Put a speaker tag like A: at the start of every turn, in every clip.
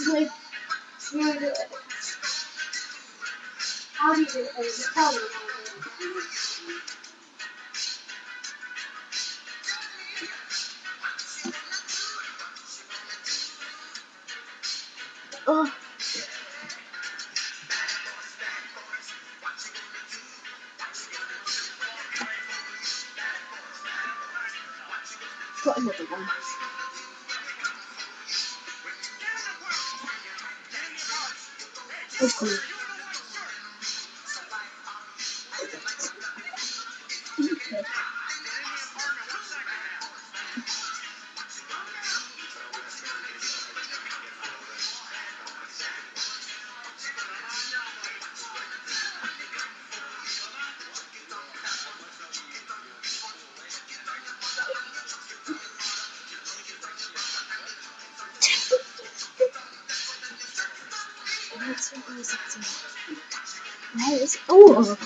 A: Like, you know, how do you do it? Just tell me. Oh. Got another one. Oh, cool. Nice. Oh.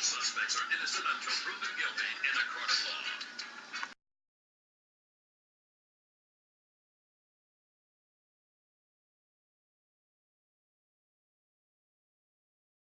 B: Suspects are innocent until proven guilty in a court of law.